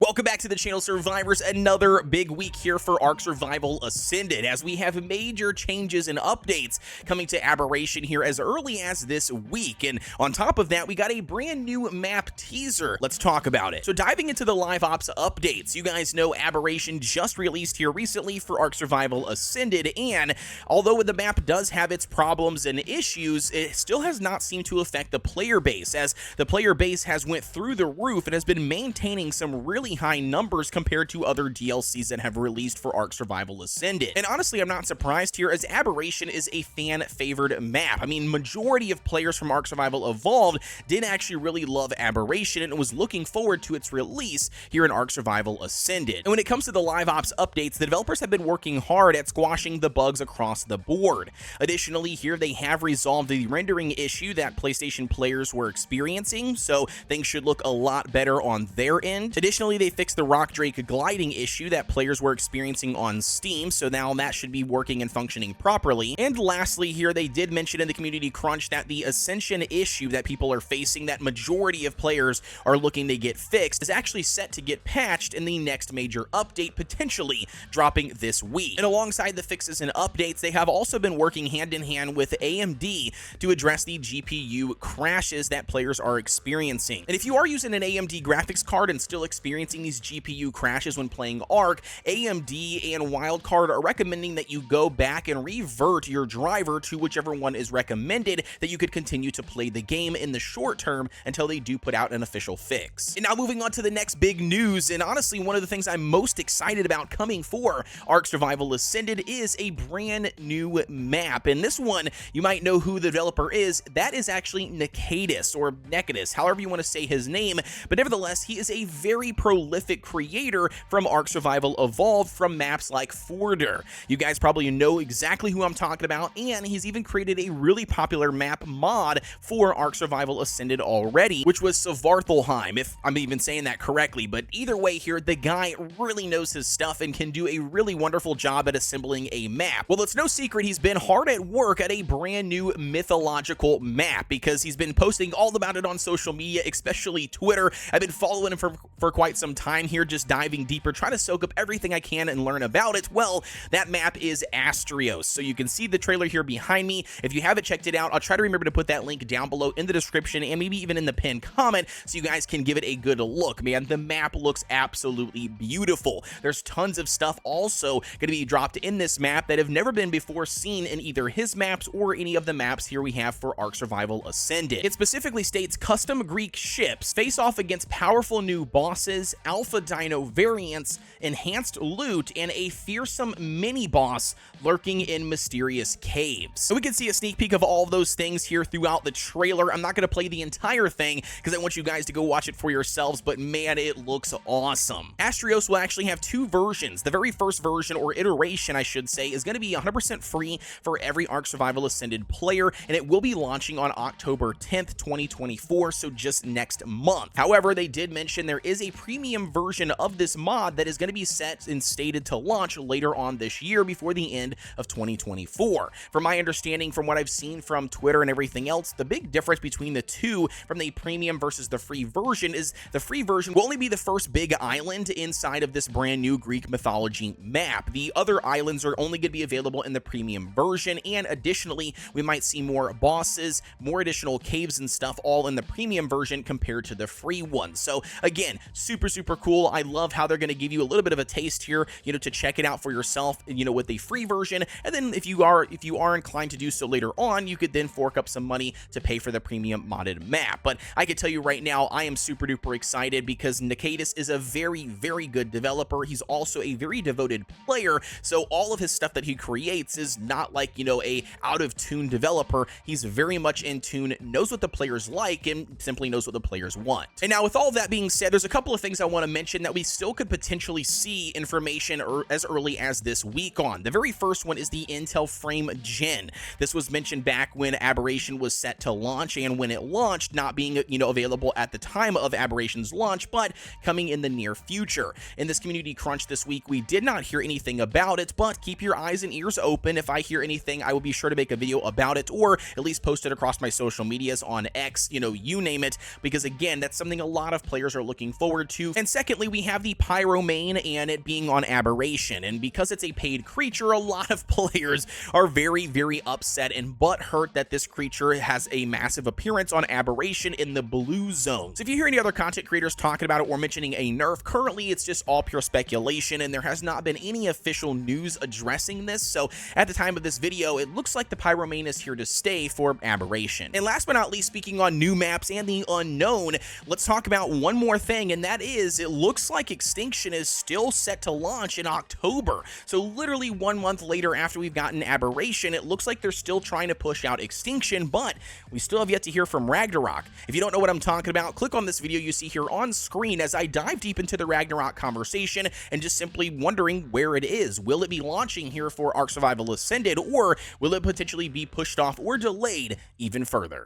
Welcome back to the channel, survivors. Another big week here for Ark Survival Ascended, as we have major changes and updates coming to Aberration here as early as this week. And on top of that, we got a brand new map teaser. Let's talk about it. So diving into the LiveOps updates, you guys know Aberration just released here recently for Ark Survival Ascended, and although the map does have its problems and issues, it still has not seemed to affect the player base, as the player base has went through the roof and has been maintaining some really high numbers compared to other DLCs that have released for Ark Survival Ascended. And honestly, I'm not surprised here, as Aberration is a fan-favored map. I mean, majority of players from Ark Survival Evolved did actually really love Aberration and was looking forward to its release here in Ark Survival Ascended. And when it comes to the LiveOps updates, the developers have been working hard at squashing the bugs across the board. Additionally, here they have resolved the rendering issue that PlayStation players were experiencing, so things should look a lot better on their end. Additionally, they fixed the Rock Drake gliding issue that players were experiencing on Steam, so now that should be working and functioning properly. And lastly here, they did mention in the community crunch that the Ascension issue that people are facing, that majority of players are looking to get fixed, is actually set to get patched in the next major update, potentially dropping this week. And alongside the fixes and updates, they have also been working hand in hand with AMD to address the GPU crashes that players are experiencing. And if you are using an AMD graphics card and still experiencing these GPU crashes when playing Ark, AMD and Wildcard are recommending that you go back and revert your driver to whichever one is recommended, that you could continue to play the game in the short term until they do put out an official fix. And now moving on to the next big news, and honestly one of the things I'm most excited about coming for Ark Survival Ascended is a brand new map. And this one, you might know who the developer is. That is actually Nekadis, or Nekadis, however you want to say his name, but nevertheless, he is a very prolific creator from Ark Survival Evolved from maps like Fjordur. You guys probably know exactly who I'm talking about, and he's even created a really popular map mod for Ark Survival Ascended already, which was Svartalfheim, if I'm even saying that correctly. But either way here, the guy really knows his stuff and can do a really wonderful job at assembling a map. Well, it's no secret he's been hard at work at a brand new mythological map, because he's been posting all about it on social media, especially Twitter. I've been following him for quite some time here, just diving deeper, trying to soak up everything I can and learn about it. Well, that map is Astraeos, so you can see the trailer here behind me. If you haven't checked it out, I'll try to remember to put that link down below in the description and maybe even in the pinned comment so you guys can give it a good look. Man, the map looks absolutely beautiful. There's tons of stuff also going to be dropped in this map that have never been before seen in either his maps or any of the maps here we have for Ark Survival Ascended. It specifically states custom Greek ships face off against powerful new bosses, alpha dino variants, enhanced loot, and a fearsome mini-boss lurking in mysterious caves. So we can see a sneak peek of all of those things here throughout the trailer. I'm not going to play the entire thing because I want you guys to go watch it for yourselves, but man, it looks awesome. Astraeos will actually have two versions. The very first version, or iteration I should say, is going to be 100% free for every Ark Survival Ascended player, and it will be launching on October 10th, 2024, so just next month. However, they did mention there is a premium version of this mod that is going to be set and stated to launch later on this year, before the end of 2024. From my understanding, from what I've seen from Twitter and everything else, the big difference between the two, from the premium versus the free version, is the free version will only be the first big island inside of this brand new Greek mythology map. The other islands are only going to be available in the premium version, and additionally, we might see more bosses, more additional caves and stuff, all in the premium version compared to the free one. So again, super cool. I love how they're going to give you a little bit of a taste here, you know, to check it out for yourself, you know, with the free version. And then if you are inclined to do so later on, you could then fork up some money to pay for the premium modded map. But I can tell you right now, I am super duper excited, because Nekadis is a very good developer. He's also a very devoted player, so all of his stuff that he creates is not like, you know, a out of tune developer. He's very much in tune, knows what the players like, and simply knows what the players want. And now, with all of that being said, there's a couple of things I want to mention that we still could potentially see information as early as this week on. The very first one is the Intel Frame Gen. This was mentioned back when Aberration was set to launch, and when it launched, not being, you know, available at the time of Aberation's launch, but coming in the near future. In this community crunch this week, we did not hear anything about it, but keep your eyes and ears open. If I hear anything, I will be sure to make a video about it, or at least post it across my social medias on X, you know, you name it, because again, that's something a lot of players are looking forward to, and secondly, we have the Pyromane and it being on Aberration, and because it's a paid creature, a lot of players are very upset and butthurt that this creature has a massive appearance on Aberration in the blue zone. So if you hear any other content creators talking about it or mentioning a nerf, currently it's just all pure speculation and there has not been any official news addressing this. So at the time of this video, it looks like the Pyromane is here to stay for Aberration. And last but not least, speaking on new maps and the unknown, let's talk about one more thing, and that is it looks like Extinction is still set to launch in October. So literally 1 month later after we've gotten Aberration, it looks like they're still trying to push out Extinction, but we still have yet to hear from Ragnarok. If you don't know what I'm talking about, click on this video you see here on screen as I dive deep into the Ragnarok conversation and just simply wondering where it is. Will it be launching here for Ark Survival Ascended, or will it potentially be pushed off or delayed even further?